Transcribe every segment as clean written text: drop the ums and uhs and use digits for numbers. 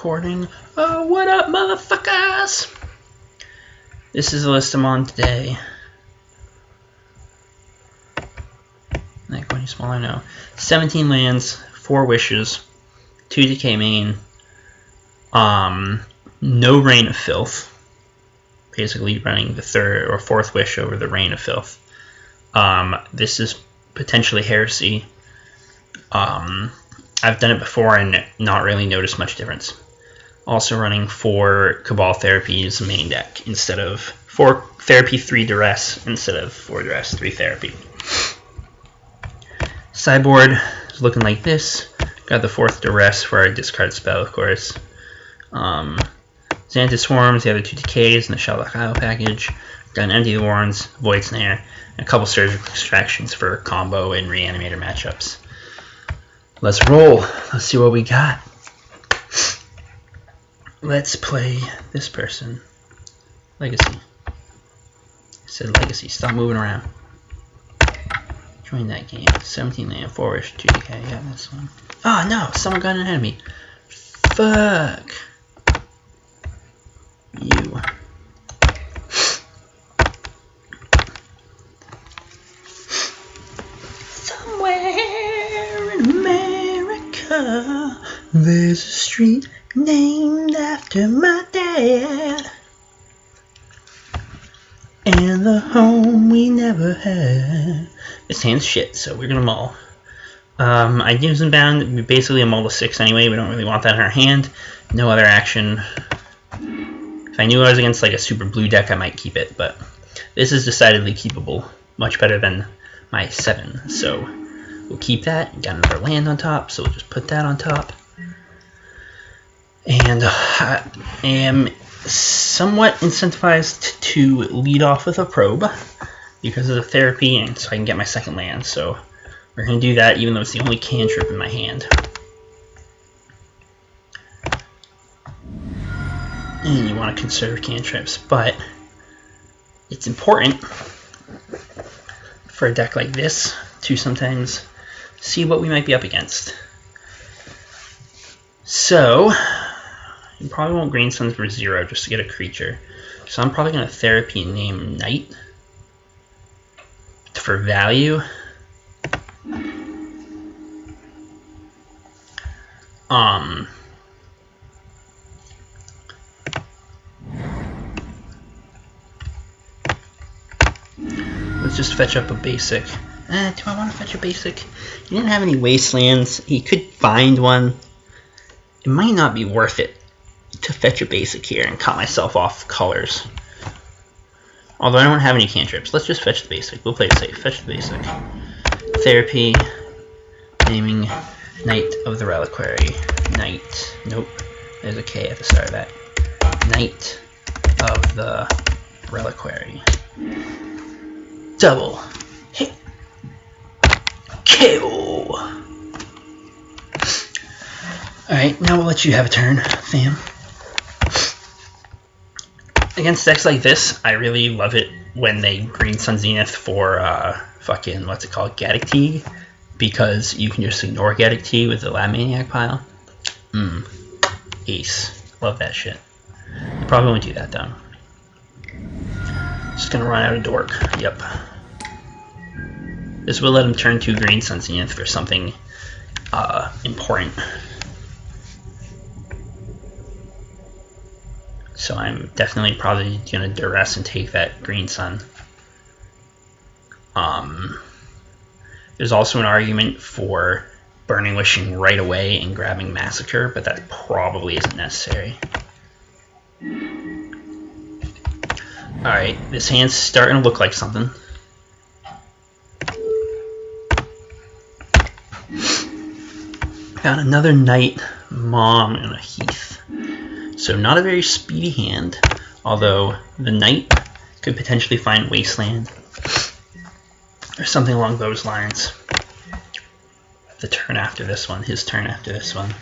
recording. Oh, what up, motherfuckers? This is the list I'm on today. Not going smaller, no. 17 lands, 4 wishes, 2 decay main, no Reign of Filth. Basically running the 3rd or 4th wish over the Reign of Filth. This is potentially heresy. I've done it before and not really noticed much difference. Also running 4 Cabal Therapies main deck instead of 4 Therapy, 3 Duress instead of 4 Duress, 3 Therapy. Sideboard is looking like this. Got the 4th Duress for our discard spell, of course. Xanthid Swarms, the other 2 Decays, and the Shelldock Isle package. Got an Empty the Warrens, Void Snare, and a couple Surgical Extractions for combo and Reanimator matchups. Let's roll. Let's see what we got. Let's play this person. Legacy. I said Legacy. Stop moving around. Join that game. 17 land, 4-ish, 2 decay. Yeah, this one. Oh no! Someone got an enemy. Fuck. You. Somewhere in America, there's a street named after my dad, and the home we never had. This hand's shit, so we're gonna mull. I use them bound, basically a mull to 6 anyway. We don't really want that in our hand. No other action. If I knew I was against like a super blue deck, I might keep it, but this is decidedly keepable. Much better than my 7, so we'll keep that. Got another land on top, so we'll just put that on top. And I am somewhat incentivized to lead off with a probe because of the therapy, and so I can get my 2nd land. So we're going to do that, even though it's the only cantrip in my hand. And you want to conserve cantrips, but it's important for a deck like this to sometimes see what we might be up against. So you probably want Green Suns for 0 just to get a creature. So I'm probably going to Therapy and name Knight for value. Let's just fetch up a basic. Do I want to fetch a basic? He didn't have any wastelands. He could find one. It might not be worth it to fetch a basic here and cut myself off colors. Although I don't have any cantrips. Let's just fetch the basic. We'll play it safe. Fetch the basic. Therapy. Naming Knight of the Reliquary. Knight. Nope. There's a K at the start of that. Knight of the Reliquary. Double hit. KO. Alright, now we'll let you have a turn, fam. Against decks like this, I really love it when they Green Sun Zenith for fucking, what's it called, Gaddock Tea, because you can just ignore Gaddock Tea with the Lab Maniac pile. Ace. Love that shit. I probably won't do that though. Just gonna run out of Dork. Yep. This will let him turn 2 Green Sun Zenith for something important. So I'm definitely probably gonna duress and take that Green Sun. There's also an argument for Burning Wishing right away and grabbing Massacre, but that probably isn't necessary. Alright, this hand's starting to look like something. Got another Knight, Mom, and a Heath. So not a very speedy hand, although the Knight could potentially find Wasteland or something along those lines. The turn after this one, his turn after this one.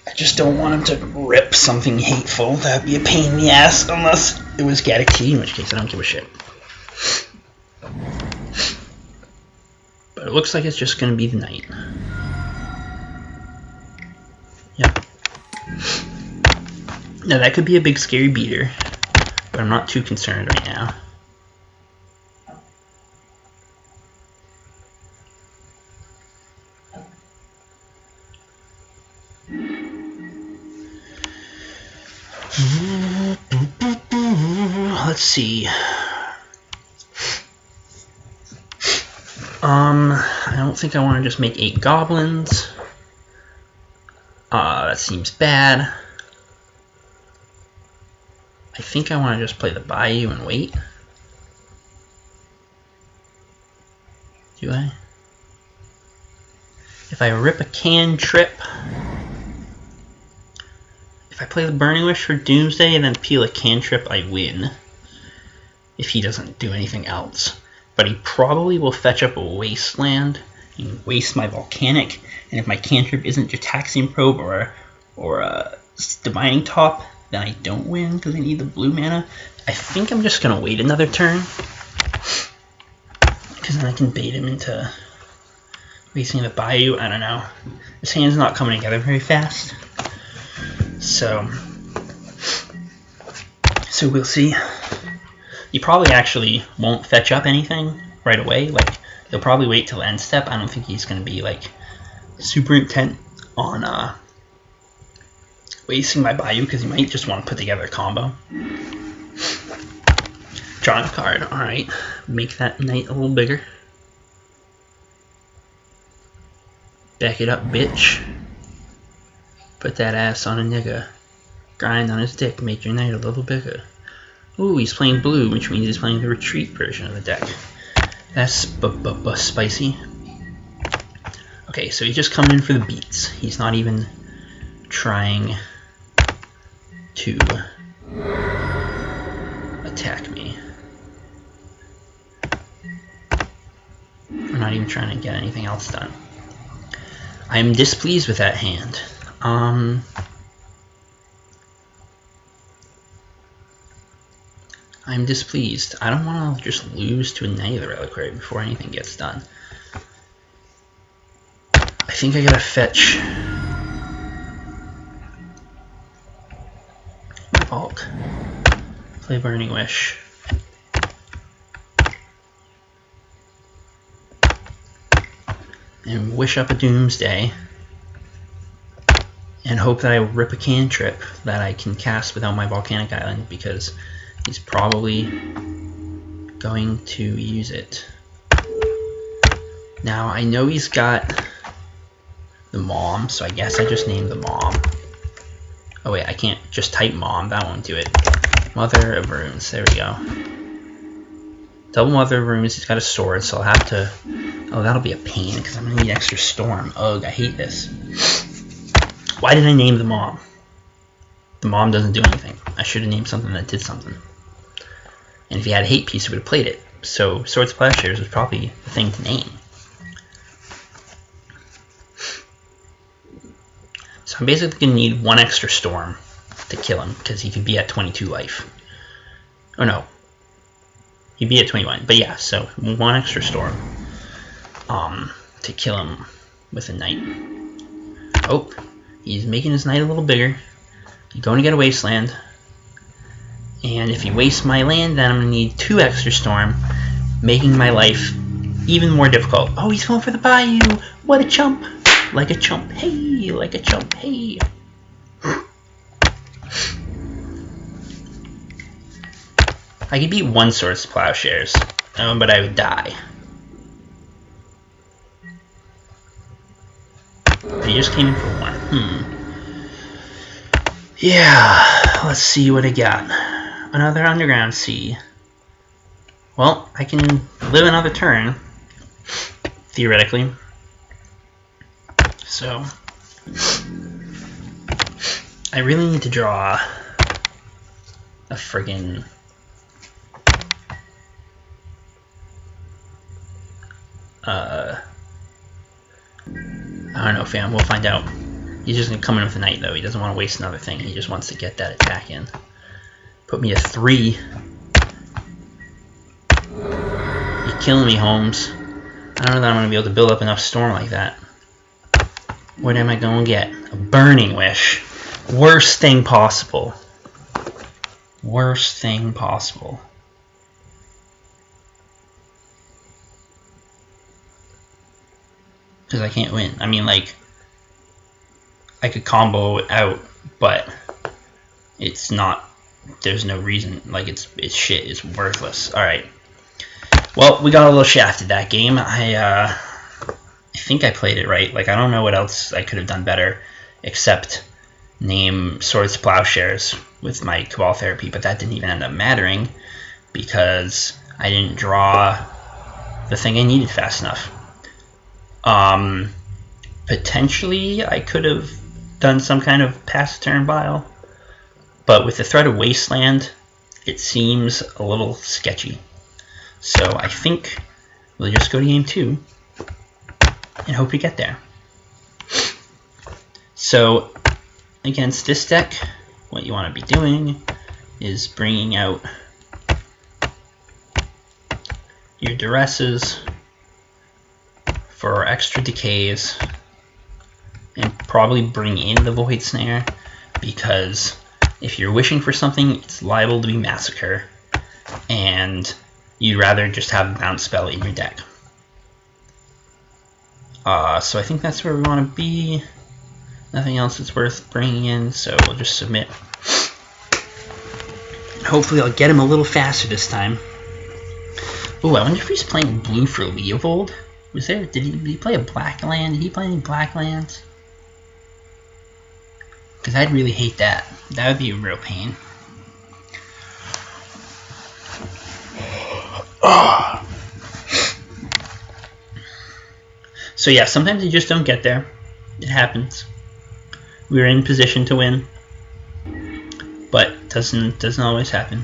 I just don't want him to rip something hateful. That'd be a pain in the ass unless it was Gaddock Tea, in which case I don't give a shit. But it looks like it's just going to be the Knight. Yep. Now that could be a big scary beater, but I'm not too concerned right now. Let's see. I don't think I want to just make 8 goblins. That seems bad. I think I want to just play the Bayou and wait. Do I? If I rip a cantrip, if I play the Burning Wish for Doomsday and then peel a cantrip, I win. If he doesn't do anything else. But he probably will fetch up a Wasteland and waste my Volcanic. And if my cantrip isn't Jataxian Probe or a Divining Top, then I don't win because I need the blue mana. I think I'm just going to wait another turn. Because then I can bait him into wasting the Bayou. I don't know. His hand's not coming together very fast. So we'll see. He probably actually won't fetch up anything right away. Like, he'll probably wait till end step. I don't think he's going to be like super intent on wasting my Bayou because he might just want to put together a combo. Drawing a card. Alright. Make that knight a little bigger. Back it up, bitch. Put that ass on a nigga. Grind on his dick. Make your knight a little bigger. Ooh, he's playing blue, which means he's playing the retreat version of the deck. That's spicy. Okay, so he's just coming in for the beats. He's not even trying to attack me. I'm not even trying to get anything else done. I am displeased with that hand. I'm displeased. I don't want to just lose to a Knight of the Reliquary before anything gets done. I think I gotta fetch Bulk. Play Burning Wish. And wish up a Doomsday. And hope that I rip a cantrip that I can cast without my Volcanic Island, because he's probably going to use it. Now, I know he's got the Mom, so I guess I just named the Mom. Oh wait, I can't just type Mom, that won't do it. Mother of Runes, there we go. Double Mother of Runes, he's got a sword, so I'll have to... Oh, that'll be a pain, because I'm going to need extra Storm. Ugh, I hate this. Why did I name the Mom? The Mom doesn't do anything. I should have named something that did something. And if he had a hate piece, he would have played it. So Swords of Plowshares was probably the thing to name. So I'm basically going to need one extra Storm to kill him, because he could be at 22 life. Oh no. He'd be at 21. But yeah, so one extra Storm to kill him with a Knight. Oh, he's making his Knight a little bigger. He's going to get a Wasteland. And if he wastes my land, then I'm going to need 2 extra Storm, making my life even more difficult. Oh, he's going for the Bayou! What a chump! Like a chump, hey! Like a chump, hey! I could beat one Swords of Plowshares, but I would die. But he just came in for 1. Yeah, let's see what I got. Another Underground Sea. Well, I can live another turn, theoretically. So, I really need to draw a friggin' I don't know, fam. We'll find out. He's just going to come in with a Knight, though. He doesn't want to waste another thing. He just wants to get that attack in. Put me to 3. You're killing me, Holmes. I don't know that I'm going to be able to build up enough Storm like that. What am I going to get? A Burning Wish. Worst thing possible. Worst thing possible. Because I can't win. I mean, like, I could combo it out, but it's not, there's no reason. Like, it's shit. It's worthless. Alright. Well, we got a little shafted that game. I think I played it right. Like, I don't know what else I could have done better except name Swords to Plowshares with my Cabal Therapy, but that didn't even end up mattering because I didn't draw the thing I needed fast enough. Potentially I could have done some kind of pass turn bile, but with the threat of Wasteland, it seems a little sketchy. So I think we'll just go to game 2 and hope we get there. So against this deck, what you want to be doing is bringing out your Duresses for extra decays, and probably bring in the Void Snare, because if you're wishing for something, it's liable to be Massacre, and you'd rather just have a bounce spell in your deck. So I think that's where we want to be. Nothing else is worth bringing in, so we'll just submit. Hopefully I'll get him a little faster this time. Ooh, I wonder if he's playing blue for Leovold. Was there? Did he play a black land? Did he play any black lands? Because I'd really hate that. That would be a real pain. So yeah, sometimes you just don't get there. It happens. We're in position to win, but doesn't always happen.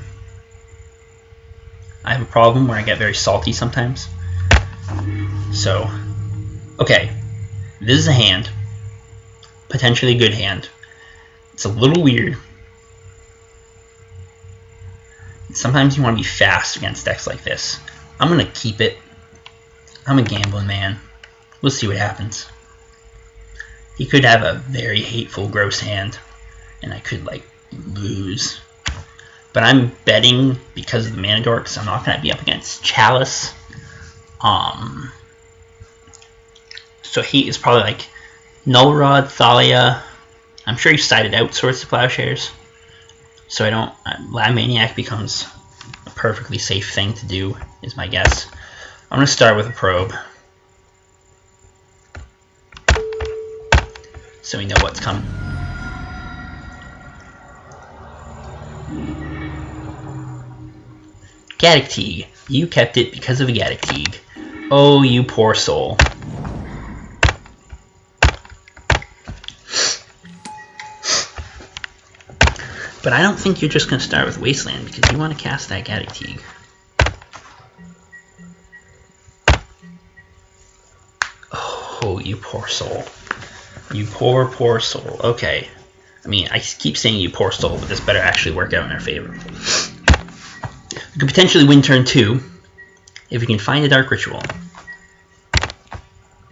I have a problem where I get very salty sometimes. So, okay, this is a hand, potentially a good hand. It's a little weird. Sometimes you want to be fast against decks like this. I'm gonna keep it. I'm a gambling man. We'll see what happens. He could have a very hateful, gross hand, and I could, like, lose. But I'm betting because of the mana dorks, I'm not going to be up against Chalice. So he is probably like Null Rod, Thalia. I'm sure he sided out Swords to Plowshares. So I don't. Lab Maniac becomes a perfectly safe thing to do, is my guess. I'm going to start with a probe, so we know what's coming. Gaddock Teeg. You kept it because of a Gaddock Teeg. Oh, you poor soul. But I don't think you're just going to start with Wasteland, because you want to cast that Gaddock Teeg. Oh, you poor soul. You poor, poor soul. Okay. I mean, I keep saying you poor soul, but this better actually work out in our favor. We could potentially win turn 2 if we can find a Dark Ritual.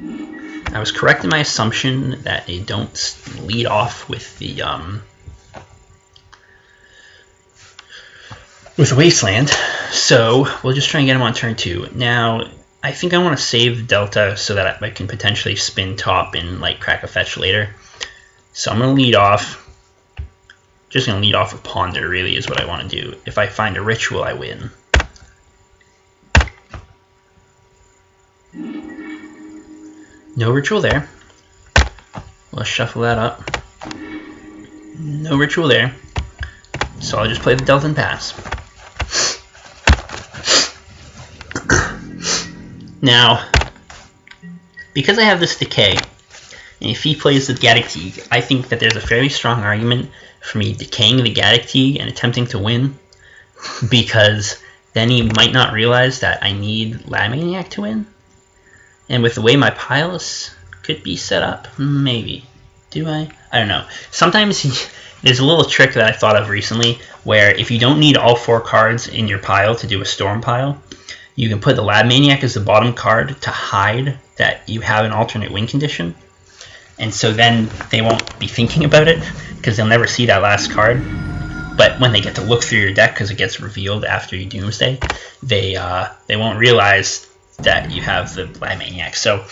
I was correct in my assumption that they don't lead off with the Wasteland, so we'll just try and get him on turn 2. Now, I think I want to save Delta so that I can potentially spin top and like crack a fetch later. So I'm going to lead off. Just going to lead off with Ponder, really, is what I want to do. If I find a Ritual, I win. No Ritual there. Let's shuffle that up. No Ritual there. So I'll just play the Delta and pass. Now, because I have this decay, and if he plays the Gaddock Teeg, I think that there's a fairly strong argument for me decaying the Gaddock Teeg and attempting to win, because then he might not realize that I need Lab Maniac to win. And with the way my piles could be set up, maybe. Do I? I don't know. Sometimes there's a little trick that I thought of recently, where if you don't need all 4 cards in your pile to do a Storm pile, you can put the Lab Maniac as the bottom card to hide that you have an alternate win condition. And so then they won't be thinking about it, because they'll never see that last card. but when they get to look through your deck, because it gets revealed after you Doomsday, they won't realize that you have the Black Maniac. So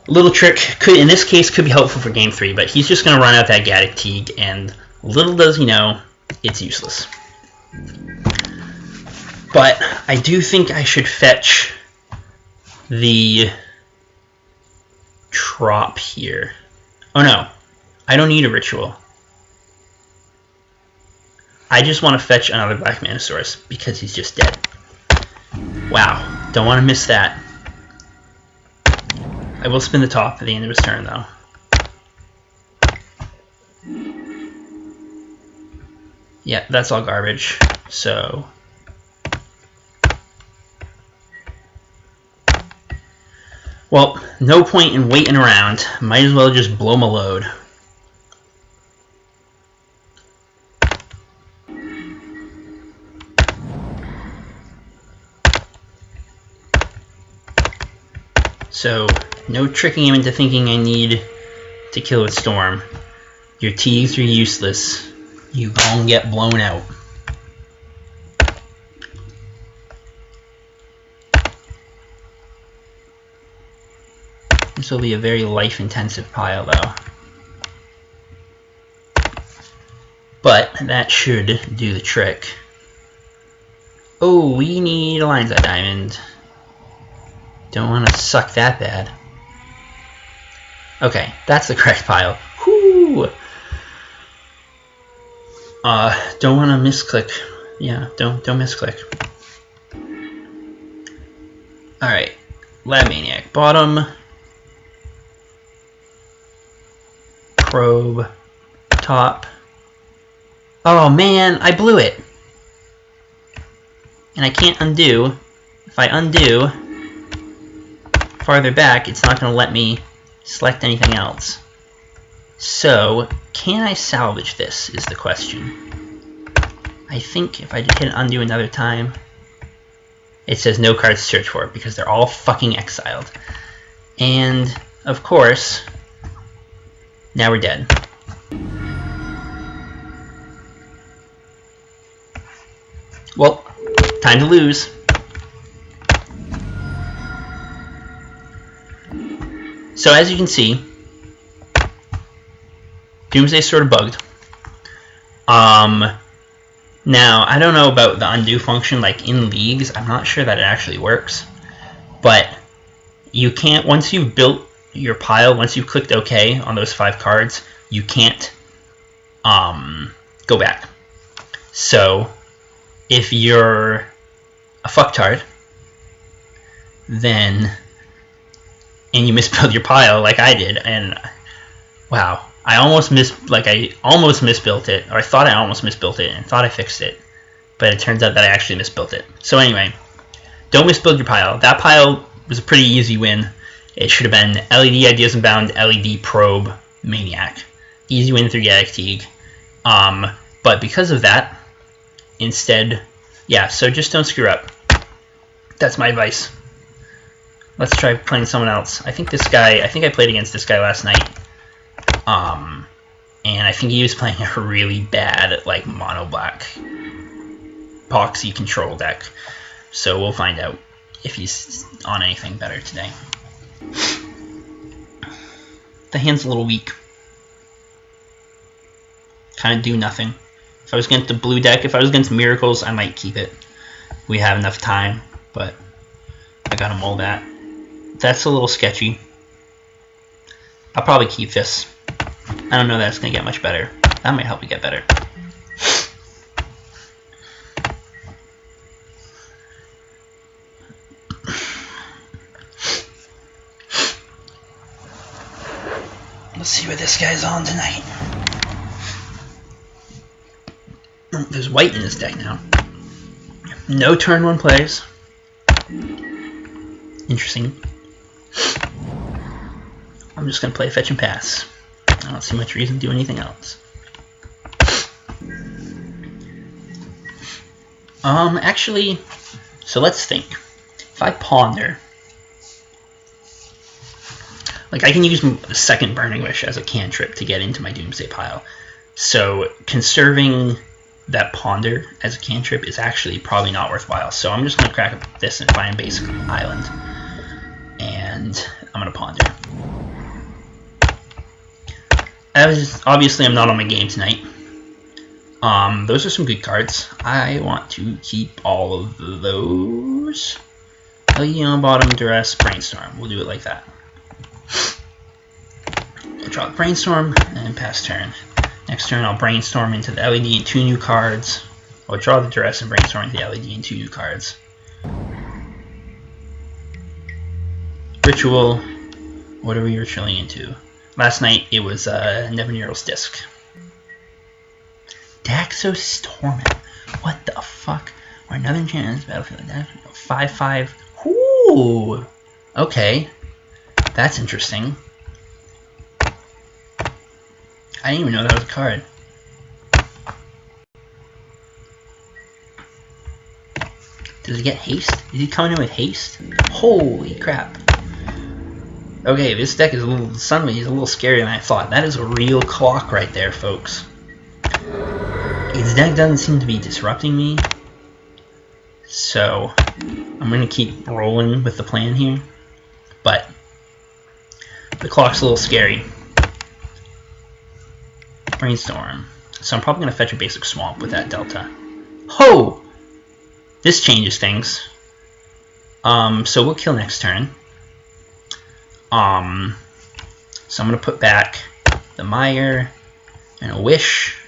little trick could, in this case, could be helpful for game 3, but he's just going to run out that Gaddock Teague, and little does he know, it's useless. But I do think I should fetch the Trop here. Oh no, I don't need a ritual. I just want to fetch another Black Manosaurus because he's just dead. Wow, don't want to miss that. I will spin the top at the end of his turn though. Yeah, that's all garbage. So well, no point in waiting around. Might as well just blow my load. So, no tricking him into thinking I need to kill with Storm. Your Teagues are useless. You gon' get blown out. This will be a very life-intensive pile, though. But that should do the trick. Oh, we need a Lion's Eye Diamond. Don't want to suck that bad. Okay, that's the correct pile. Whoo! Don't want to misclick. Yeah, don't misclick. Alright, Lab Maniac bottom. Probe top. Oh man, I blew it. And I can't undo. If I undo farther back, it's not going to let me select anything else. So, can I salvage this is the question. I think if I just hit undo another time, it says no cards to search for because they're all fucking exiled. And, of course, now we're dead. Well, time to lose. So as you can see, Doomsday's sort of bugged. Now, I don't know about the undo function, like in leagues, I'm not sure that it actually works. But you can't, once you've built your pile, once you've clicked OK on those 5 cards, you can't go back. So, if you're a fucktard, then, and you misbuild your pile like I did, and wow, I almost misbuilt it, or I thought I almost misbuilt it, and thought I fixed it, but it turns out that I actually misbuilt it. So anyway, don't misbuild your pile. That pile was a pretty easy win. It should have been LED Ideas Unbound, LED Probe, Maniac. Easy win through Gaddock Teague. But because of that, instead, yeah, so just don't screw up. That's my advice. Let's try playing someone else. I think I played against this guy last night. And I think he was playing a really bad, like, mono-black Poxy control deck. So we'll find out if he's on anything better today. The hand's a little weak. Kind of do nothing. If I was against the blue deck, if I was against Miracles, I might keep it. We have enough time, but I gotta mold that. That's a little sketchy. I'll probably keep this. I don't know that it's gonna get much better. That might help it get better. Let's see what this guy's on tonight. There's white in this deck now. No turn 1 plays. Interesting. I'm just going to play fetch and pass. I don't see much reason to do anything else. Actually, so let's think. If I ponder, like I can use the second Burning Wish as a cantrip to get into my Doomsday pile. So conserving that Ponder as a cantrip is actually probably not worthwhile. So I'm just going to crack this and find a basic island. And I'm going to Ponder. Obviously, I'm not on my game tonight. Those are some good cards. I want to keep all of those. LED on bottom, Duress, Brainstorm. We'll do it like that. I'll draw the Brainstorm and pass turn. Next turn, I'll Brainstorm into the LED and 2 new cards. I'll draw the Duress and Brainstorm into the LED and 2 new cards. Ritual. What are we ritualing into? Last night, it was Nevinyrral's Disc. Daxos Torment. What the fuck? Or another enchantment battlefield. 5/5. Ooh. Okay. That's interesting. I didn't even know that was a card. Does it get haste? Is he coming in with haste? Holy crap. Okay, this deck is a little, suddenly is a little scarier than I thought. That is a real clock right there, folks. His deck doesn't seem to be disrupting me. So, I'm going to keep rolling with the plan here. But, the clock's a little scary. Brainstorm. So I'm probably going to fetch a basic swamp with that delta. Ho! This changes things. So we'll kill next turn. So I'm going to put back the Mire and a Wish.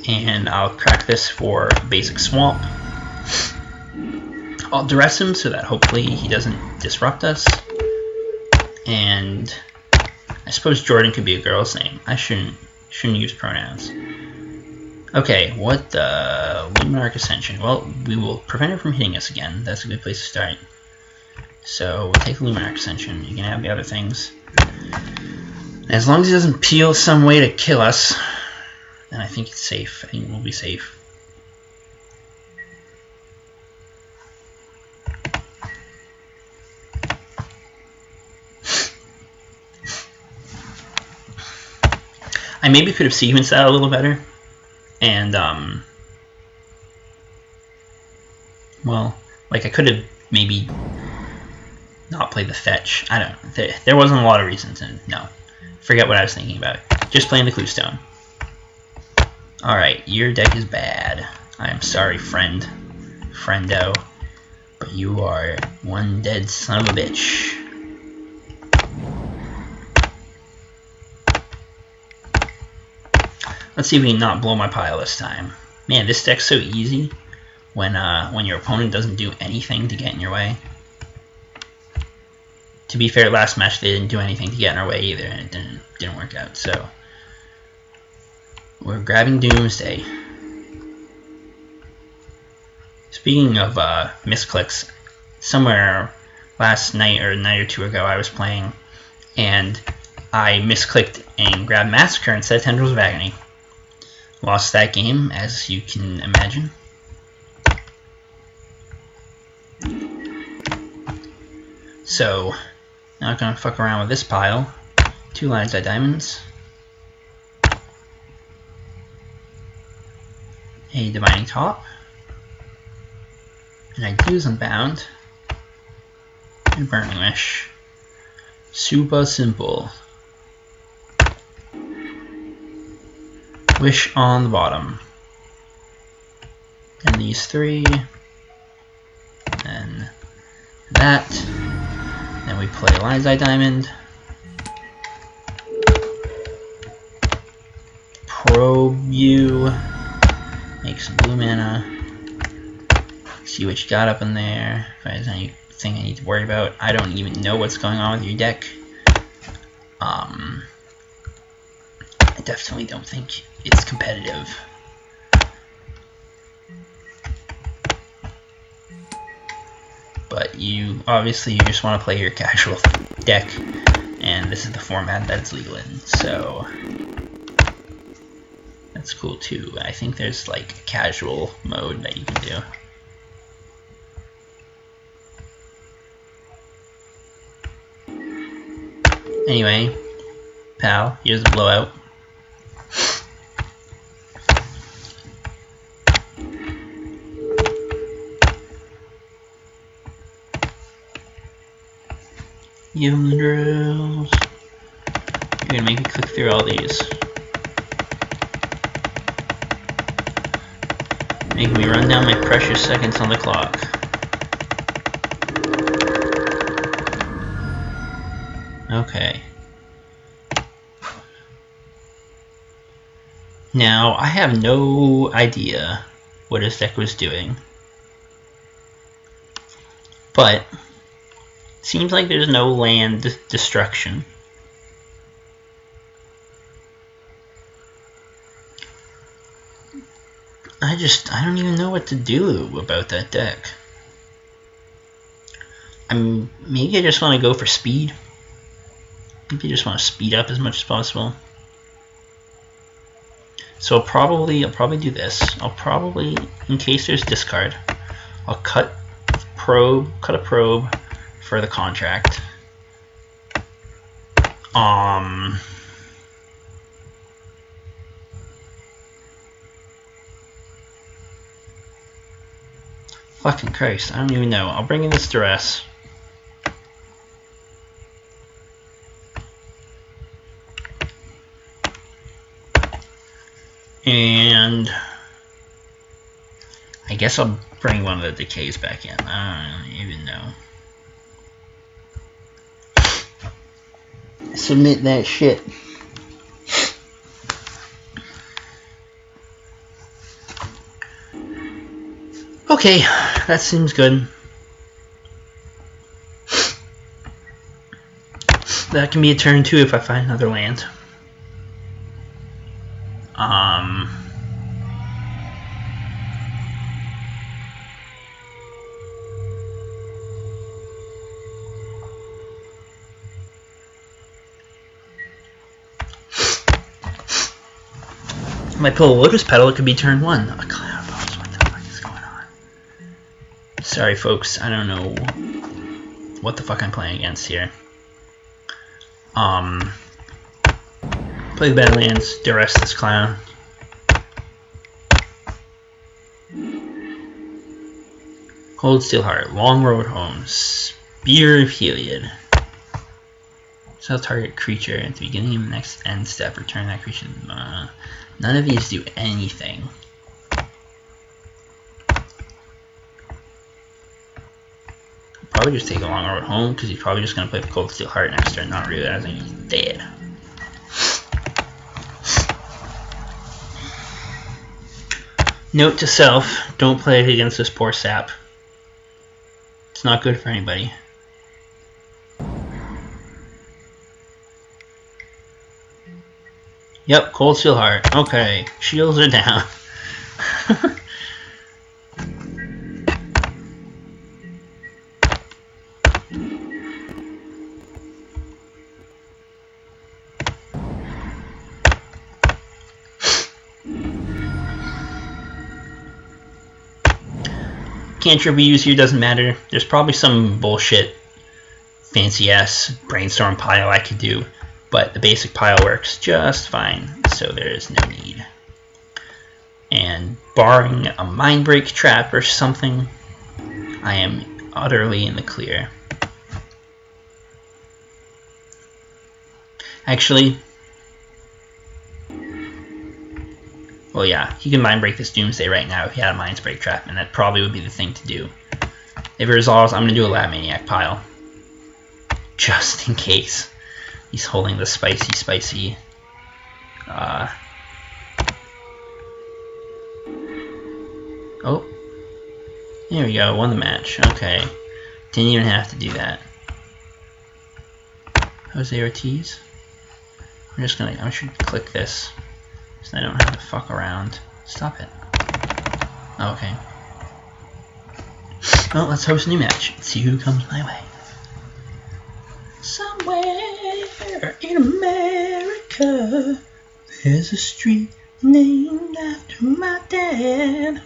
And I'll crack this for basic swamp. I'll duress him so that hopefully he doesn't disrupt us. And I suppose Jordan could be a girl's name. I shouldn't use pronouns. Okay, what the Luminarch Ascension? Well, we will prevent it from hitting us again. That's a good place to start. So we'll take Luminarch Ascension. You can have the other things. As long as it doesn't peel some way to kill us, then I think it's safe. I think we'll be safe. I maybe could have sequenced that a little better, and well, like I could have maybe not played the fetch. I don't know. There wasn't a lot of reasons, and no, forget what I was thinking about. Just playing the Clue Stone. All right, your deck is bad. I am sorry, friendo, but you are one dead son of a bitch. Let's see if we can not blow my pile this time. Man, this deck's so easy when your opponent doesn't do anything to get in your way. To be fair, last match they didn't do anything to get in our way either, and it didn't work out. So we're grabbing Doomsday. Speaking of misclicks, somewhere last night or a night or two ago I was playing, and I misclicked and grabbed Massacre instead of Tendrils of Agony. Lost that game, as you can imagine. So, not gonna fuck around with this pile. 2 Lion's Eye Diamonds. A Divining Top. And I use Unbound. And Burning Wish. Super simple. Wish on the bottom. And these 3. And that. Then we play Lion's Eye Diamond. Probe you. Make some blue mana. See what you got up in there. If there's anything I need to worry about. I don't even know what's going on with your deck. I definitely don't think it's competitive. But you just want to play your casual deck, and this is the format that it's legal in, so that's cool too. I think there's like a casual mode that you can do. Anyway, pal. Here's the blowout. Give him the drills. You're gonna make me click through all these. Making me run down my precious seconds on the clock. Okay. Now, I have no idea what his deck was doing. But, seems like there's no land destruction. I don't even know what to do about that deck. Maybe I just want to go for speed. Maybe I just want to speed up as much as possible. So I'll probably do this. I'll probably, in case there's discard, I'll cut a probe for the contract. Fucking Christ, I don't even know. I'll bring in this duress. And I guess I'll bring one of the decays back in. I don't even know. Submit that shit. Okay, that seems good. That can be a turn too if I find another land. My pull a Lotus Petal, it could be turn 1. A Cloud Boss, what the fuck is going on? Sorry folks, I don't know what the fuck I'm playing against here. Play the Badlands, duress this clown. Cold Steel Heart, Long Road Home, Spear of Heliod. So target creature at the beginning of the next end step, return that creature. None of these do anything. I'll probably just take a Long Road Home because he's probably just going to play the Cold Steel Heart next turn, not realizing he's dead. Note to self, don't play it against this poor sap. It's not good for anybody. Yep, Cold Steel Heart. Okay, shields are down. Cantrip we use here doesn't matter. There's probably some bullshit fancy ass brainstorm pile I could do, but the basic pile works just fine, so there is no need. And barring a Mind Break trap or something, I am utterly in the clear. Actually, well, yeah, he can Mind Break this Doomsday right now if he had a Mind Break trap, and that probably would be the thing to do. If it resolves, I'm going to do a Lab Maniac pile. Just in case he's holding the spicy. Oh, there we go, won the match. Okay, didn't even have to do that. Jose Ortiz. I should click this so I don't have to fuck around. Stop it. Oh, okay. Well, let's host a new match and see who comes my way. Somewhere in America, there's a street named after my dad,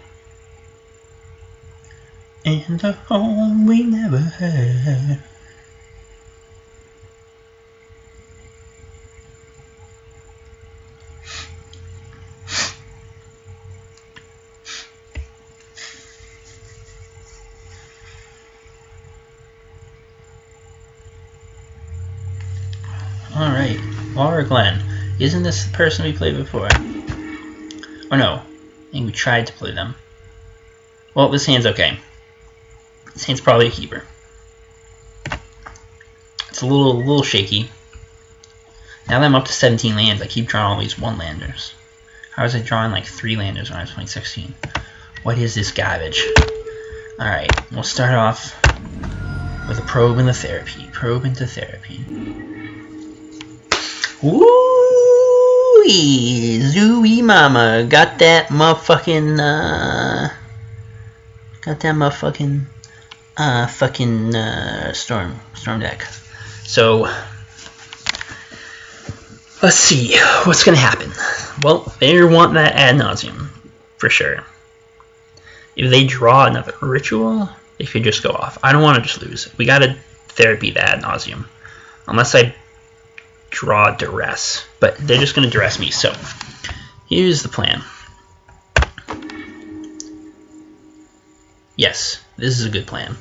and a home we never had. Alright, Laura Glenn. Isn't this the person we played before? Oh no, I think we tried to play them. Well, this hand's okay. This hand's probably a keeper. It's a little shaky. Now that I'm up to 17 lands, I keep drawing all these 1-landers. How was I drawing like 3 landers when I was playing 16? What is this garbage? Alright, we'll start off with a probe into therapy. Probe into therapy. Woo-wee! Zooey mama! Got that motherfucking, storm deck. So, let's see, what's gonna happen? Well, they want that ad nauseum, for sure. If they draw another ritual, they could just go off. I don't want to just lose. We gotta therapy the ad nauseum. Unless I draw duress. But they're just gonna duress me, so here's the plan. Yes, this is a good plan.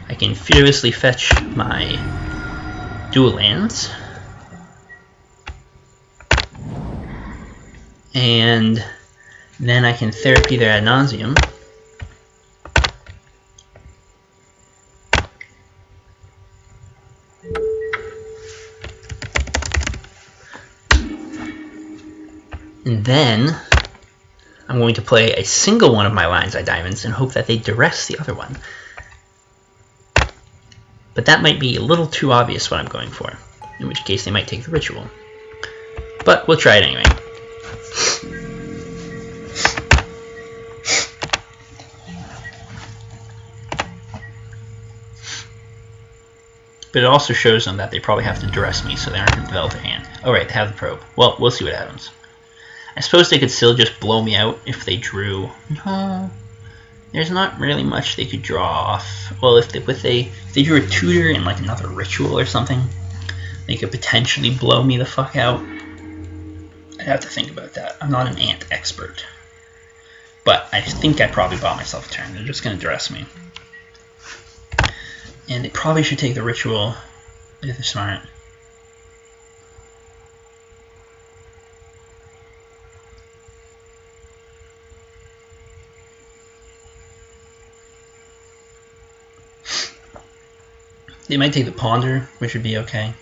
I can fearlessly fetch my dual lands. And then I can therapy their ad nauseum. And then I'm going to play a single one of my Lion's Eye Diamonds and hope that they duress the other one. But that might be a little too obvious what I'm going for, in which case they might take the ritual. But we'll try it anyway. But it also shows them that they probably have to duress me, so they aren't going to develop a hand. Oh right, they have the probe. Well, we'll see what happens. I suppose they could still just blow me out if they drew. No, there's not really much they could draw off. Well, if they drew a tutor and like another ritual or something, they could potentially blow me the fuck out. I'd have to think about that. I'm not an ant expert. But I think I probably bought myself a turn. They're just going to duress me. And they probably should take the ritual if they're smart. They might take the ponder, which would be okay.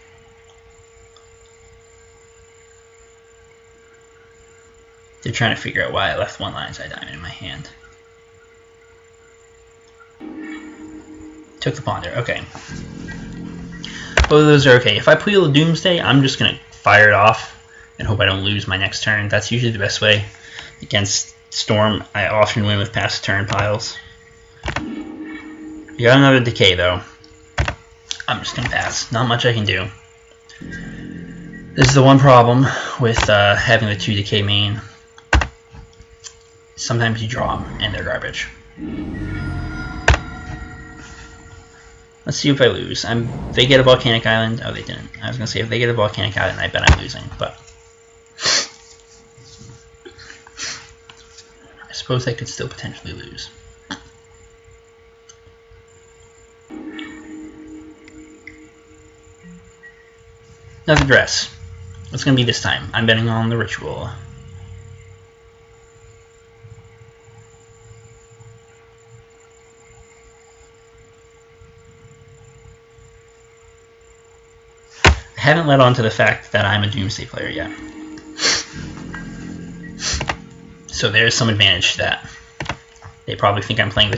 They're trying to figure out why I left one Lion's Eye Diamond in my hand. Took the ponder, okay. Both of those are okay. If I play the Doomsday, I'm just going to fire it off and hope I don't lose my next turn. That's usually the best way. Against Storm, I often win with past turn piles. You got another decay though. I'm just going to pass. Not much I can do. This is the one problem with having the 2 decay main. Sometimes you draw them and they're garbage. Let's see if I lose. They get a volcanic island. Oh, they didn't. I was going to say if they get a volcanic island, I bet I'm losing. But I suppose I could still potentially lose. Another dress. What's going to be this time? I'm betting on the ritual. I haven't led on to the fact that I'm a Doomsday player yet. So there's some advantage to that. They probably think I'm playing the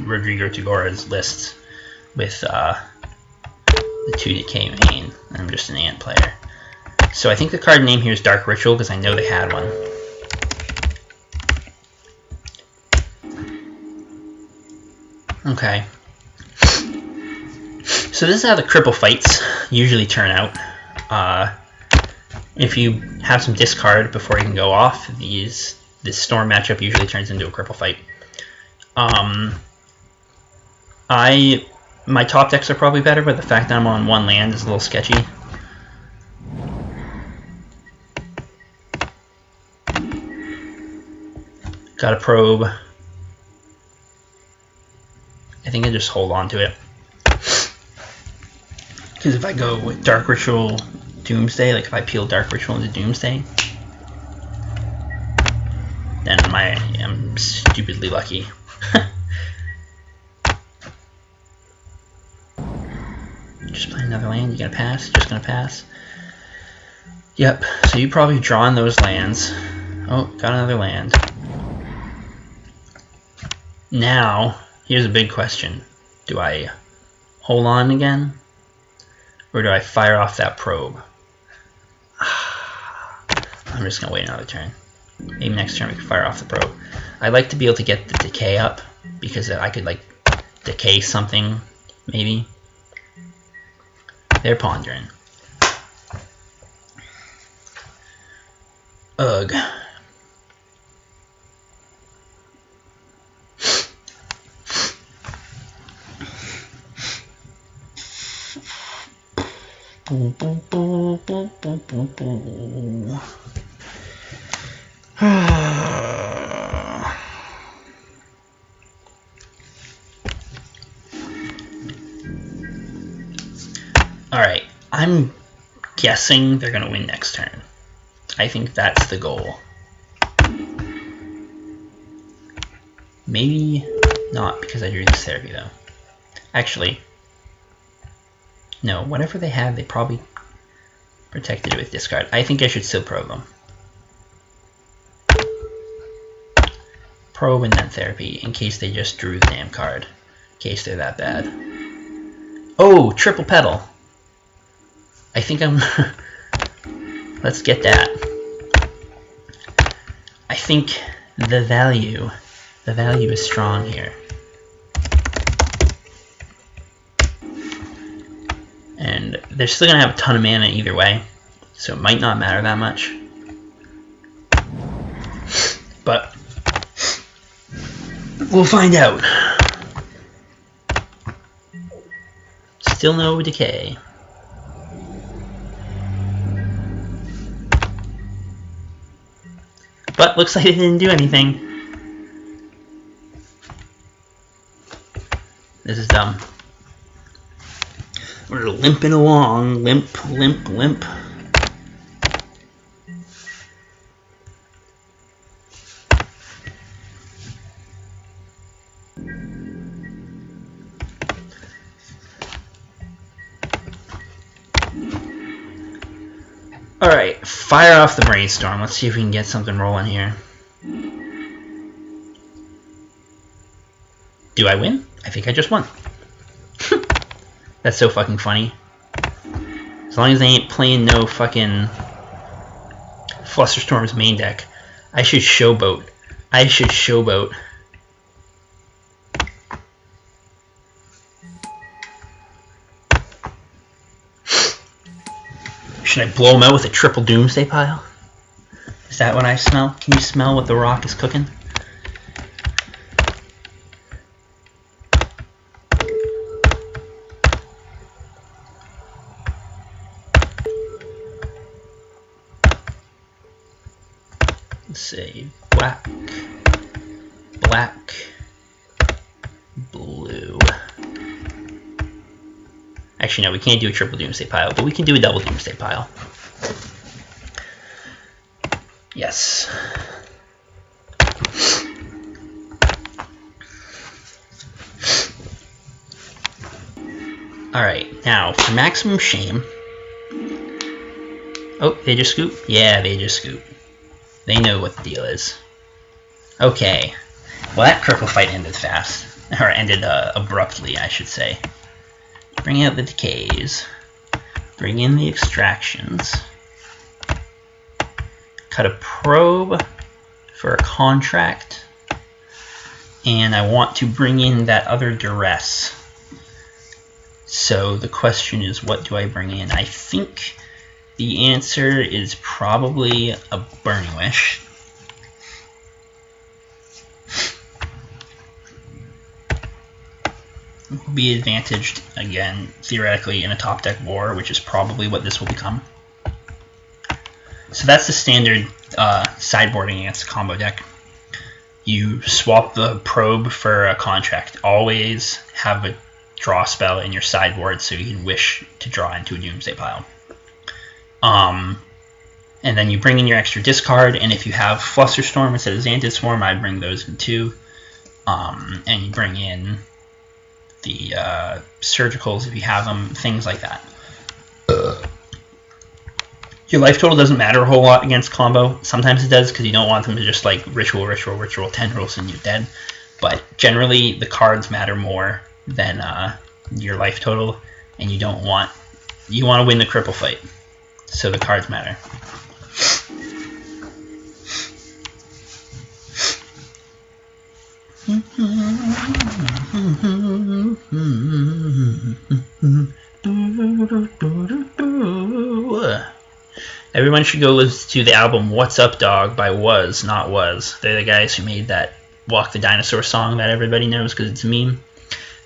Rodrigo Tagor's list with the 2 decay main. I'm just an ant player. So I think the card name here is Dark Ritual because I know they had one. Okay. So this is how the cripple fights usually turn out. If you have some discard before you can go off, this Storm matchup usually turns into a cripple fight. My top decks are probably better, but the fact that I'm on 1 land is a little sketchy. Got a probe. I think I just hold on to it. Because if I go with Dark Ritual Doomsday, like if I peel Dark Ritual into Doomsday, then I'm stupidly lucky. Just play another land. You gonna pass? Just gonna pass? Yep. So you probably drawn those lands. Oh, got another land. Now, here's a big question. Do I hold on again? Or do I fire off that probe? I'm just gonna wait another turn. Maybe next turn we can fire off the probe. I'd like to be able to get the decay up, because I could like decay something, maybe. They're pondering. Ugh. Alright, I'm guessing they're going to win next turn. I think that's the goal. Maybe not, because I drew this therapy though. Actually, no, whatever they had, they probably protected it with discard. I think I should still probe them. Probe and then therapy, in case they just drew the damn card. In case they're that bad. Oh, triple petal. I think I'm... Let's get that. I think the value is strong here. And they're still going to have a ton of mana either way, so it might not matter that much. But we'll find out. Still no decay. But looks like it didn't do anything. This is dumb. We're limping along. Limp, limp, limp. Alright, fire off the brainstorm. Let's see if we can get something rolling here. Do I win? I think I just won. That's so fucking funny. As long as they ain't playing no fucking Flusterstorm's main deck. I should showboat. I should showboat. Should I blow him out with a triple Doomsday Pile? Is that what I smell? Can you smell what the rock is cooking? Let's say black, black, blue. Actually, no, we can't do a triple Doomsday Pile, but we can do a double Doomsday Pile. Yes. Alright, now for maximum shame. Oh, they just scoop? Yeah, they just scoop. They know what the deal is. Okay. Well, that critical fight ended fast. Or ended abruptly, I should say. Bring out the decays. Bring in the extractions. Cut a probe for a contract. And I want to bring in that other duress. So the question is, what do I bring in? I think the answer is probably a Burning Wish. Will be advantaged, again, theoretically, in a top deck war, which is probably what this will become. So that's the standard sideboarding against a combo deck. You swap the probe for a contract. Always have a draw spell in your sideboard so you can wish to draw into a Doomsday pile. And then you bring in your extra discard, and if you have Flusterstorm instead of Xantid Swarm, I bring those in too. And you bring in the Surgicals if you have them, things like that. Your life total doesn't matter a whole lot against combo. Sometimes it does because you don't want them to just like ritual, 10 rolls and you're dead. But generally the cards matter more than your life total, and you want to win the cripple fight. So the cards matter. Everyone should go listen to the album What's Up Dog by Was Not Was. They're the guys who made that Walk the Dinosaur song that everybody knows because it's a meme.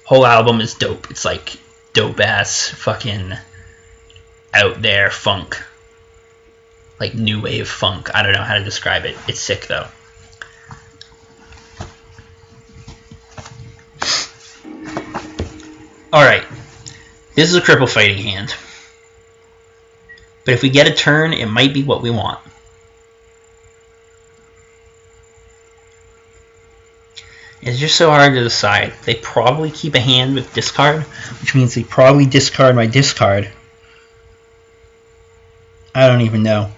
Whole album is dope. It's like dope ass fucking out there funk. Like new wave funk. I don't know how to describe it. It's sick though. Alright. This is a cripple fighting hand. But if we get a turn, it might be what we want. It's just so hard to decide. They probably keep a hand with discard, which means they probably discard my discard. I don't even know.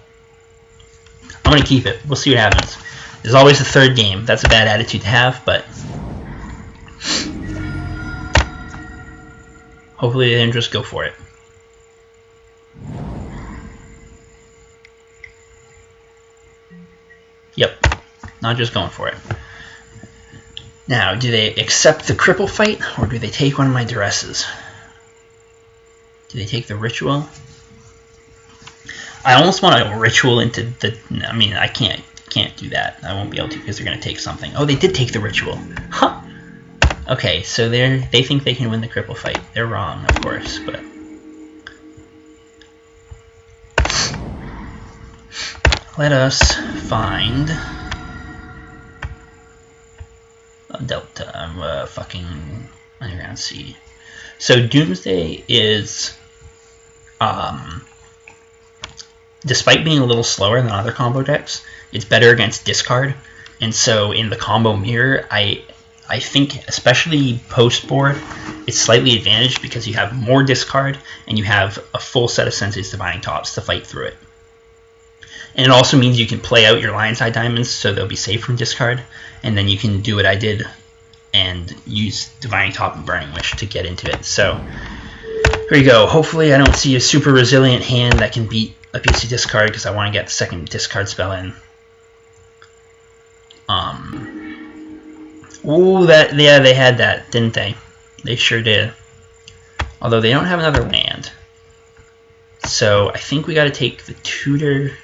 I'm going to keep it. We'll see what happens. There's always a third game. That's a bad attitude to have, but hopefully they didn't just go for it. Yep, not just going for it. Now, do they accept the cripple fight, or do they take one of my duresses? Do they take the ritual? I almost want a ritual into the... I mean, I can't do that. I won't be able to because they're going to take something. Oh, they did take the ritual. Huh. Okay, so they think they can win the cripple fight. They're wrong, of course, but... Let us find a Delta, fucking Underground Sea. So Doomsday is, despite being a little slower than other combo decks, it's better against discard. And so in the combo mirror, I think, especially post board, it's slightly advantaged because you have more discard and you have a full set of Sensei's Divining Tops to fight through it. And it also means you can play out your Lion's Eye Diamonds so they'll be safe from discard, and then you can do what I did and use Divining Top and Burning Wish to get into it. So here you go. Hopefully I don't see a super resilient hand that can beat a piece of discard because I want to get the second discard spell in. Ooh, yeah, they had that, didn't they? They sure did. Although they don't have another land. So I think we got to take the tutor.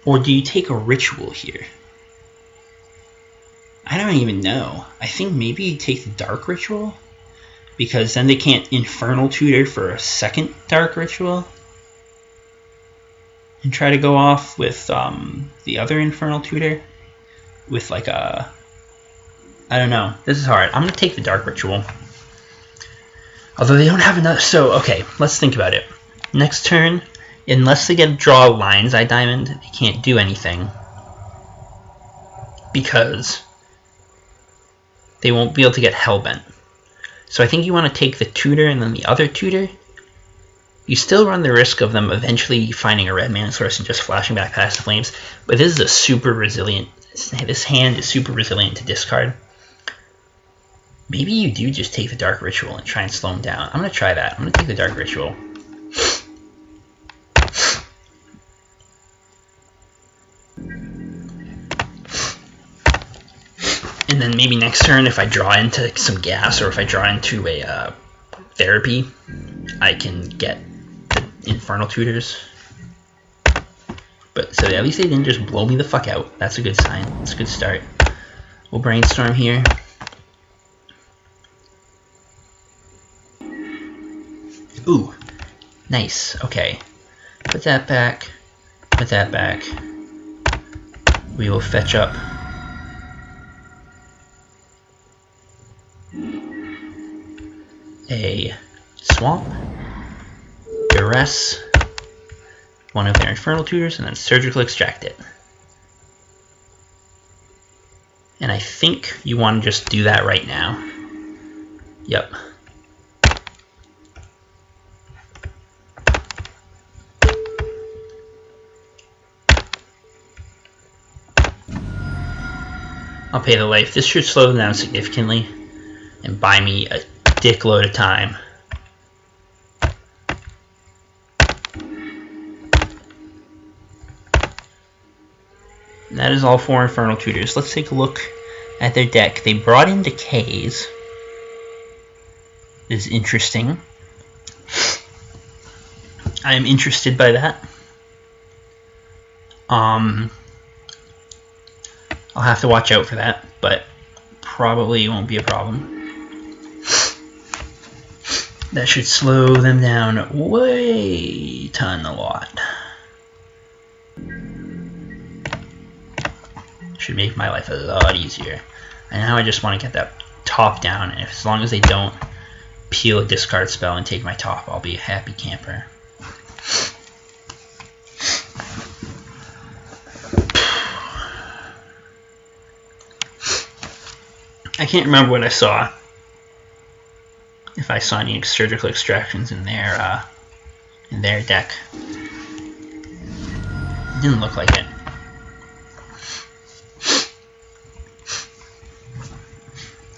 Or do you take a ritual here? I don't even know. I think maybe you take the dark ritual, because then they can't infernal tutor for a second dark ritual. And try to go off with the other infernal tutor with like a... I don't know. This is hard. I'm going to take the dark ritual. Although they don't have another... So, okay, let's think about it. Next turn, unless they get to draw a Lion's Eye Diamond, they can't do anything. Because they won't be able to get Hellbent. So I think you want to take the tutor and then the other tutor. You still run the risk of them eventually finding a red mana source and just flashing back past the flames. But this is a super resilient... This hand is super resilient to discard. Maybe you do just take the Dark Ritual and try and slow him down. I'm going to try that. I'm going to take the Dark Ritual. And then maybe next turn, if I draw into some gas or if I draw into a therapy, I can get the Infernal Tutors. But so at least they didn't just blow me the fuck out. That's a good sign. That's a good start. We'll brainstorm here. Ooh, nice. Okay, put that back. Put that back. we will fetch up a Swamp, Duress, one of their Infernal Tutors, and then Surgical Extract it. And I think you want to just do that right now. Yep. I'll pay the life. This should slow them down significantly and buy me a dickload of time. And that is all 4 Infernal Tutors. Let's take a look at their deck. They brought in Decays. This is interesting. I am interested by that. I'll have to watch out for that, but probably won't be a problem. That should slow them down way a lot. Should make my life a lot easier. And now I just want to get that top down, and as long as they don't peel a discard spell and take my top, I'll be a happy camper. I can't remember what I saw. If I saw any surgical extractions in their deck. It didn't look like it.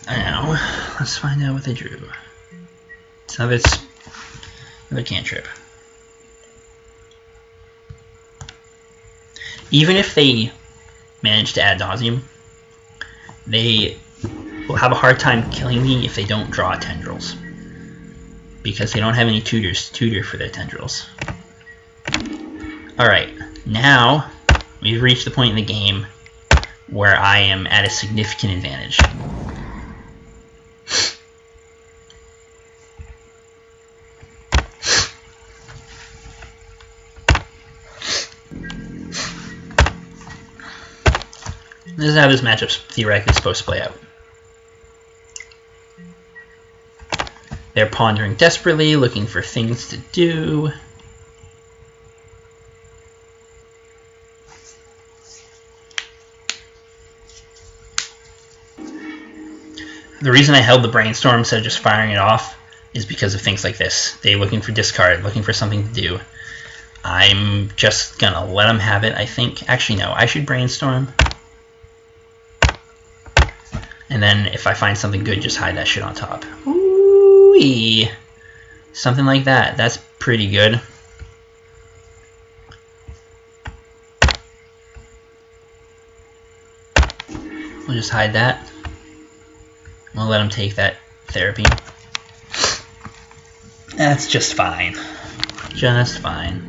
I know. Let's find out what they drew. So it's another cantrip. Even if they manage to ad nauseam, they will have a hard time killing me if they don't draw tendrils, because they don't have any tutors to tutor for their tendrils. Alright, now we've reached the point in the game where I am at a significant advantage. This is how this matchup's theoretically supposed to play out. They're pondering desperately, looking for things to do. The reason I held the brainstorm instead of just firing it off is because of things like this. They're looking for discard, looking for something to do. I'm just gonna let them have it, I think. Actually, no, I should brainstorm. And then if I find something good, just hide that shit on top. Ooh-wee. Something like that. That's pretty good. We'll just hide that. We'll let him take that therapy. That's just fine. Just fine.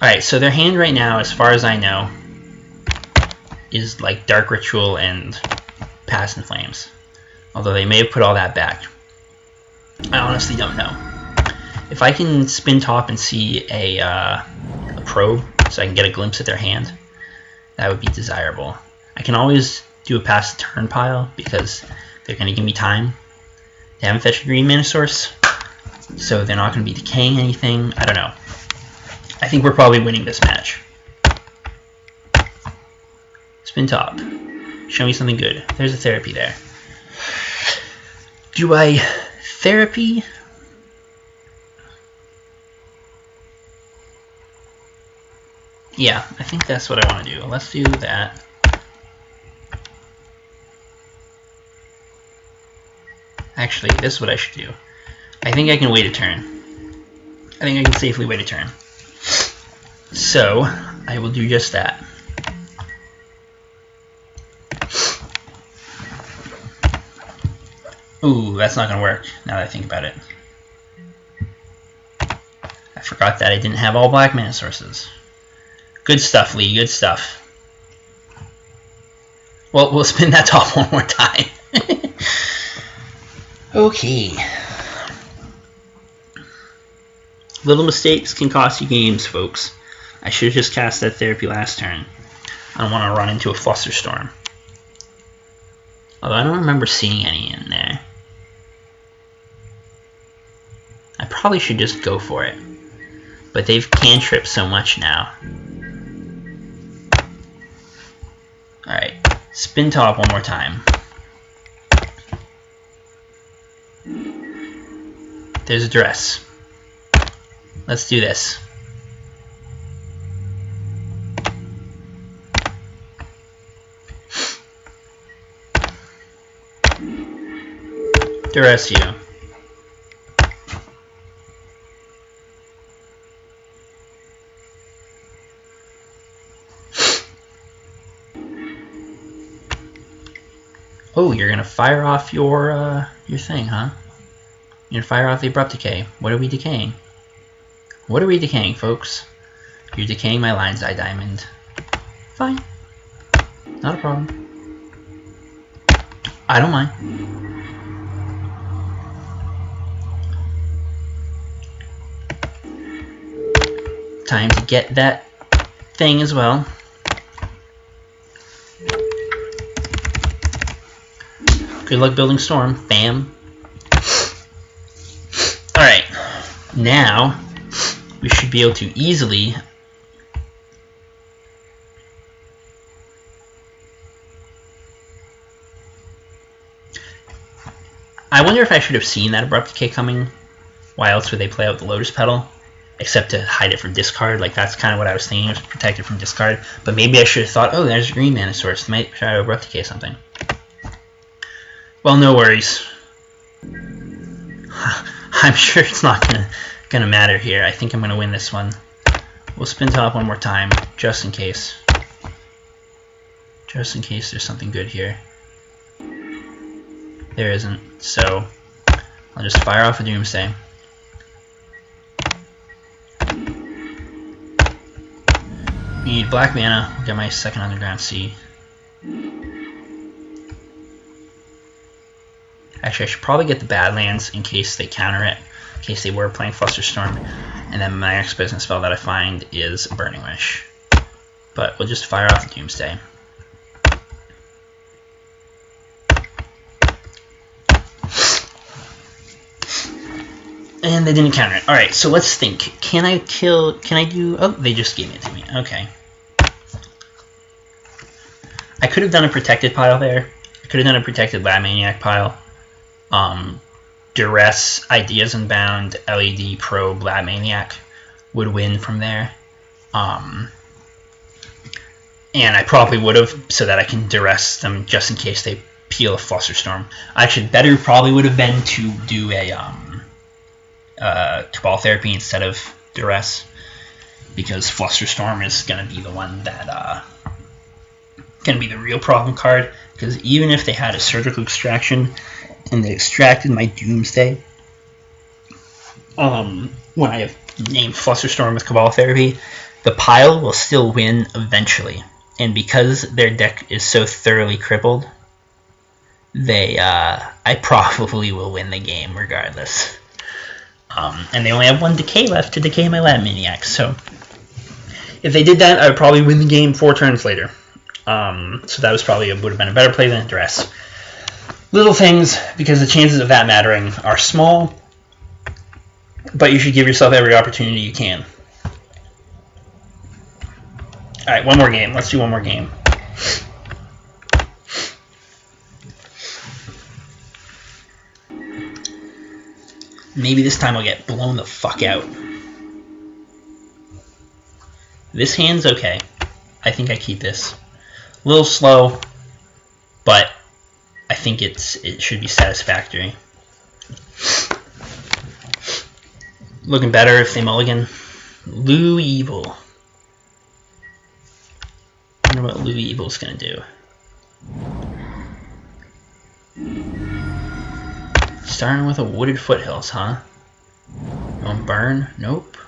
Alright, so their hand right now, as far as I know, is like Dark Ritual and Past in Flames. Although they may have put all that back. I honestly don't know. If I can spin top and see a probe, so I can get a glimpse at their hand, that would be desirable. I can always do a pass the turn pile, because they're going to give me time. They haven't fetched a green mana source, so they're not going to be decaying anything. I don't know. I think we're probably winning this match. Spin top. Show me something good. There's a therapy there. Do I therapy? Yeah, I think that's what I want to do. Let's do that. Actually, this is what I should do. I think I can wait a turn. I think I can safely wait a turn. So, I will do just that. Ooh, that's not going to work, now that I think about it. I forgot that I didn't have all black mana sources. Good stuff, Lee, good stuff. Well, we'll spin that top one more time. Okay. Little mistakes can cost you games, folks. I should have just cast that therapy last turn. I don't want to run into a Flusterstorm. Although I don't remember seeing any in there. I probably should just go for it. But they've cantripped so much now. Alright, spin top one more time. There's a dress. Let's do this. Duress you. Oh, you're gonna fire off your thing, huh? You're gonna fire off the abrupt decay. What are we decaying? What are we decaying, folks? You're decaying my Lion's Eye Diamond. Fine. Not a problem. I don't mind. Time to get that thing as well. Good luck building Storm, fam. Alright, now we should be able to easily I wonder if I should have seen that Abrupt Decay coming. Why else would they play out the Lotus Petal? Except to hide it from discard. Like, that's kind of what I was thinking. It was protected from discard. But maybe I should have thought, oh, there's a green mana source. They might try to Abrupt Decay something. Well, no worries. I'm sure it's not gonna matter here. I think I'm gonna win this one. We'll spin top one more time, just in case. Just in case there's something good here. There isn't, so I'll just fire off a Doomsday. Need black mana, get my second Underground Sea. Actually, I should probably get the Badlands in case they counter it, in case they were playing Flusterstorm. And then my next business spell that I find is Burning Wish. But we'll just fire off the Doomsday. And they didn't counter it. Alright, so let's think. Can I do... Oh, they just gave it to me. Okay. I could have done a protected pile there. I could have done a protected Lab Maniac pile. Duress, Ideas Unbound, LED, Probe, Lab Maniac would win from there. And I probably would have, so that I can Duress them just in case they peel a Flusterstorm. Actually, better probably would have been to do a Cabal Therapy instead of Duress, because Flusterstorm is going to be the one that going to be the real problem card, because even if they had a Surgical Extraction and they extracted my Doomsday, when I have named Flusterstorm with Cabal Therapy, the pile will still win eventually. And because their deck is so thoroughly crippled, I probably will win the game regardless. And they only have one decay left to decay my Lab Maniac, so if they did that, I would probably win the game 4 turns later. So that was probably would have been a better play than a Duress. Little things, because the chances of that mattering are small, but you should give yourself every opportunity you can. Alright, one more game. Let's do one more game. Maybe this time I'll get blown the fuck out. This hand's okay. I think I keep this. A little slow, but I think it should be satisfactory. Looking better if they mulligan. Lou Evil. I wonder what Lou Evil's gonna do. Starting with a Wooded Foothills, huh? You want Burn? Nope.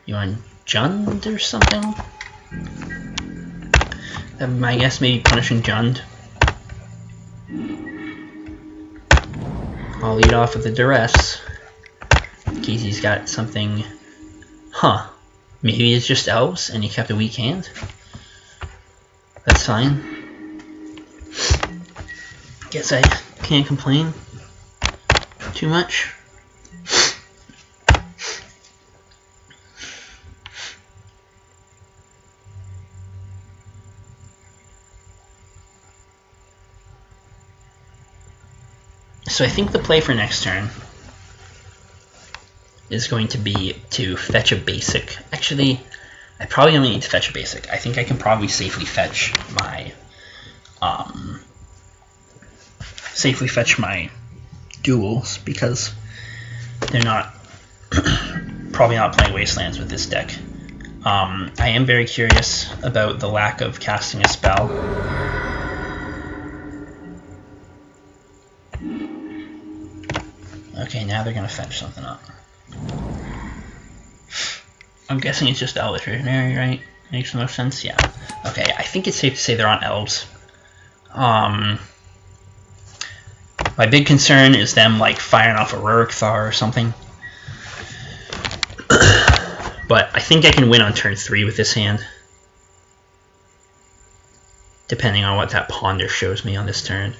You want Jund or something? I guess maybe punishing Jund. I'll lead off with the duress. In case he's got something. Huh. Maybe it's just elves and he kept a weak hand. That's fine. Guess I can't complain too much. So I think the play for next turn is going to be to fetch a basic. Actually, I probably only need to fetch a basic. I think I can probably safely fetch my duels because they're not probably not playing Wastelands with this deck. I am very curious about the lack of casting a spell. Okay, now they're gonna fetch something up. I'm guessing it's just Elvish Visionary, right? Makes the most sense, yeah. Okay, I think it's safe to say they're on elves. My big concern is them like firing off a Rurikthar or something. But I think I can win on turn 3 with this hand. Depending on what that Ponder shows me on this turn.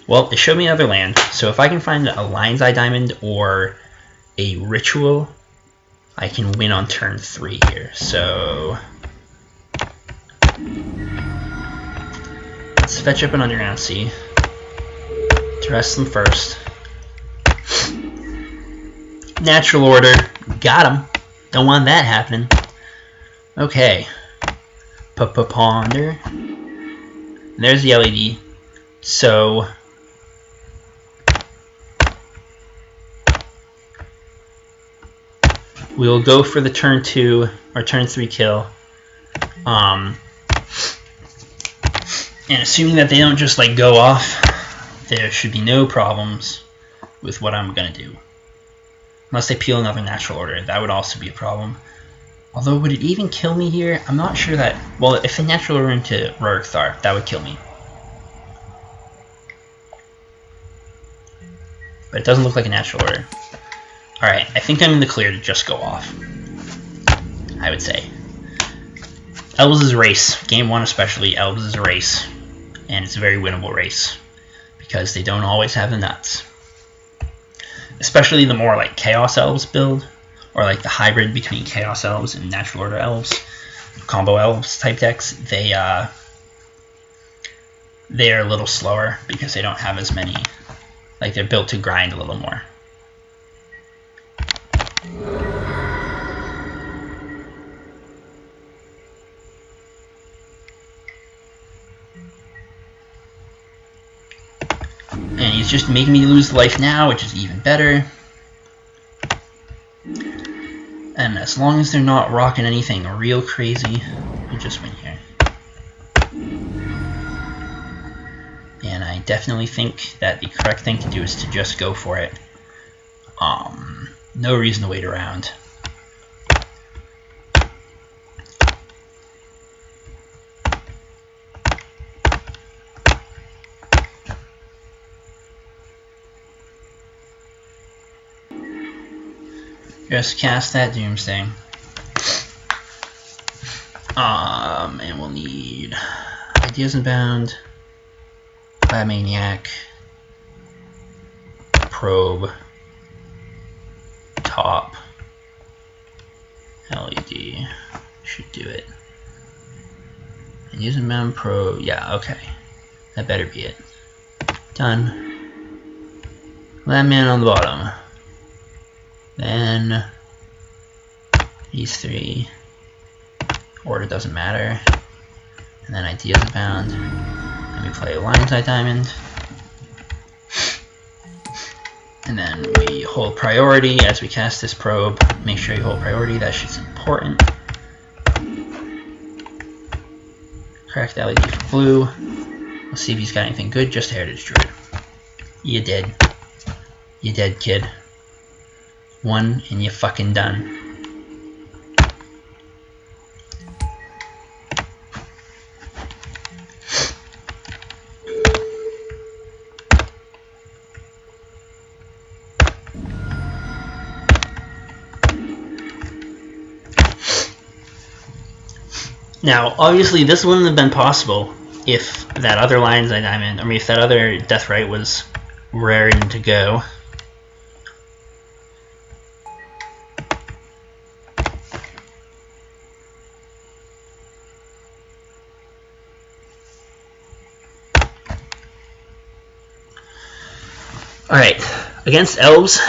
Well, it showed me another land, so if I can find a Lion's Eye Diamond or a Ritual, I can win on turn 3 here. So let's fetch up an Underground Sea to rest them first. Natural Order, got him. Don't want that happening. Okay, Ponder. There's the LED. So we'll go for the turn 2 or turn 3 kill. And assuming that they don't just like go off, there should be no problems with what I'm gonna do. Unless they peel another Natural Order, that would also be a problem. Although, would it even kill me here? I'm not sure that. Well, if they Natural Order into Rurikthar, that would kill me. But it doesn't look like a Natural Order. Alright, I think I'm in the clear to just go off. I would say. Elves is a race. Game 1 especially, Elves is a race. And it's a very winnable race. Because they don't always have the nuts. Especially the more like Chaos Elves build. Or like the hybrid between Chaos Elves and Natural Order Elves. Combo Elves type decks. They are a little slower because they don't have as many. Like they're built to grind a little more. And he's just making me lose life now, which is even better. And as long as they're not rocking anything real crazy, we just win here. And I definitely think that the correct thing to do is to just go for it. No reason to wait around. Just cast that Doomsday. And we'll need Ideas Unbound, Lab Maniac, Probe, Top, LED. Should do it. Ideas Unbound, Probe. Yeah, okay. That better be it. Done. Lab Man on the bottom. Then these 3. Order doesn't matter. And then Ideas Abound. And we play a Lion's Eye Diamond. And then we hold priority as we cast this probe. Make sure you hold priority, that shit's important. Correct LED for blue. Let's see if he's got anything good. Just Heritage Druid. You dead. You dead, kid. 1 and you're fucking done. Now, obviously, this wouldn't have been possible if that other Lion's Eye Diamond, I mean, if that other Deathrite was raring to go. Alright, against elves,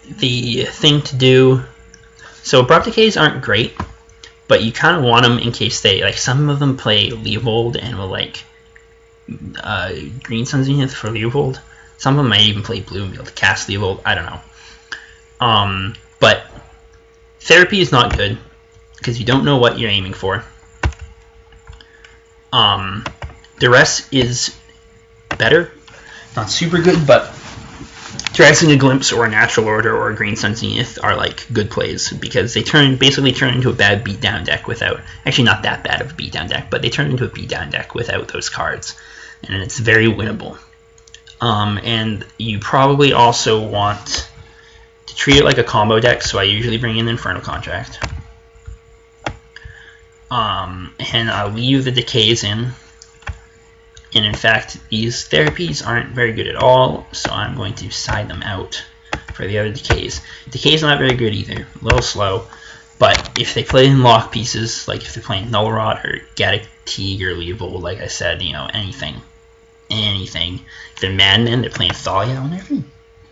the thing to do, so abrupt decays aren't great, but you kind of want them in case they, like, some of them play Leovold and will, like, Green Sun Zenith for Leovold. Some of them might even play Blue and be able to cast Leovold, I don't know. But Therapy is not good, because you don't know what you're aiming for. Duress is better. Not super good, but Dressing a Glimpse or a Natural Order or a Green Sun Zenith are like good plays because they basically turn into a bad beatdown deck without, actually not that bad of a beatdown deck, but they turn into a beatdown deck without those cards, and it's very winnable. And you probably also want to treat it like a combo deck, so I usually bring in Infernal Contract. And I'll leave the decays in. And in fact, these therapies aren't very good at all, so I'm going to side them out for the other decays. Decay's not very good either, a little slow, but if they play in lock pieces, like if they're playing Null Rot or Gaddock Teague or Leovold, like I said, you know, anything. If they're Madmen, they're playing Thalia. I wonder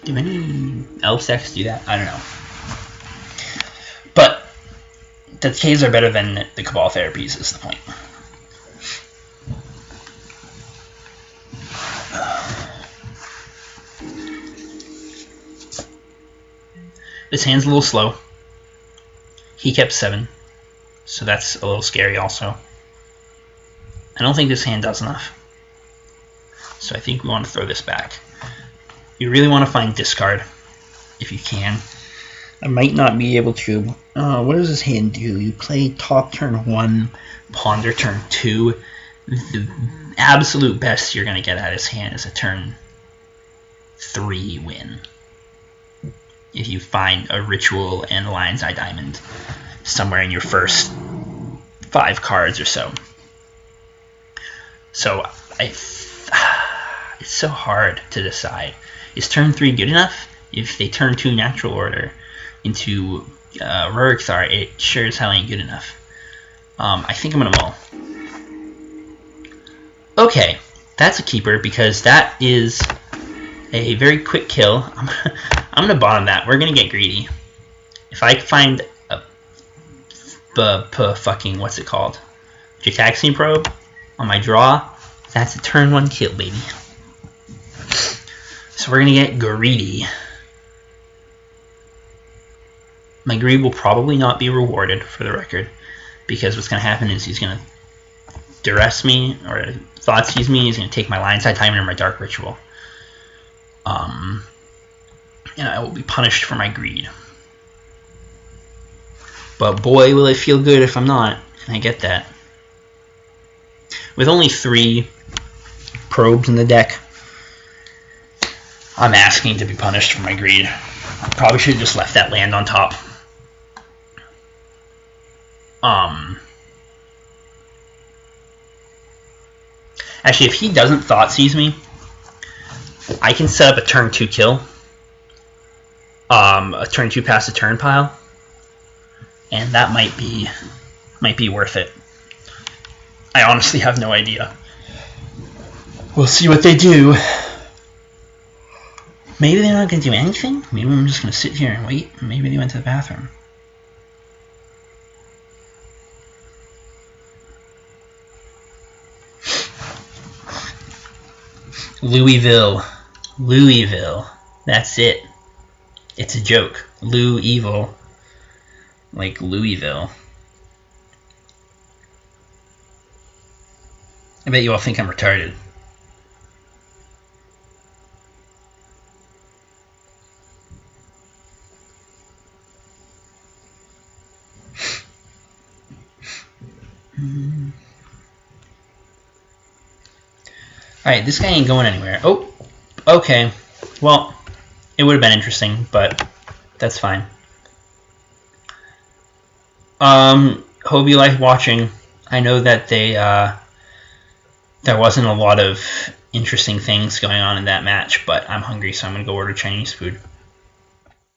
do any elf decks do that? I don't know. But the decays are better than the Cabal therapies is the point. This hand's a little slow. He kept 7, so that's a little scary also. I don't think this hand does enough, so I think we want to throw this back. You really want to find discard if you can. I might not be able to. What does this hand do? You play top turn 1, ponder turn 2. The absolute best you're going to get out of his hand is a turn 3 win. If you find a Ritual and a Lion's Eye Diamond somewhere in your first 5 cards or so. So it's so hard to decide. Is turn 3 good enough? If they turn 2 Natural Order into Rurikthar, it sure as hell ain't good enough. I think I'm going to mull. Okay, that's a keeper because that is a very quick kill. I'm going to bottom that. We're going to get greedy. If I find a fucking, what's it called? Jitaxian Probe on my draw, that's a turn 1 kill, baby. So we're going to get greedy. My greed will probably not be rewarded, for the record, because what's going to happen is he's going to duress me, or Thoughtseize me, he's going to take my Lion's Eye Diamond or my Dark Ritual. And I will be punished for my greed. But boy, will it feel good if I'm not, and I get that. With only 3 probes in the deck, I'm asking to be punished for my greed. Probably should have just left that land on top. Actually, if he doesn't Thoughtseize me, I can set up a turn 2 kill. A turn 2 pass a turn pile. And that might be worth it. I honestly have no idea. We'll see what they do. Maybe they're not going to do anything. Maybe I'm just going to sit here and wait. Maybe they went to the bathroom. Louisville. That's it. It's a joke. Evil. Like Louisville. I bet you all think I'm retarded. Alright, this guy ain't going anywhere. Oh, okay. Well, it would have been interesting, but that's fine. hope you like watching. I know that there wasn't a lot of interesting things going on in that match, but I'm hungry, so I'm gonna go order Chinese food.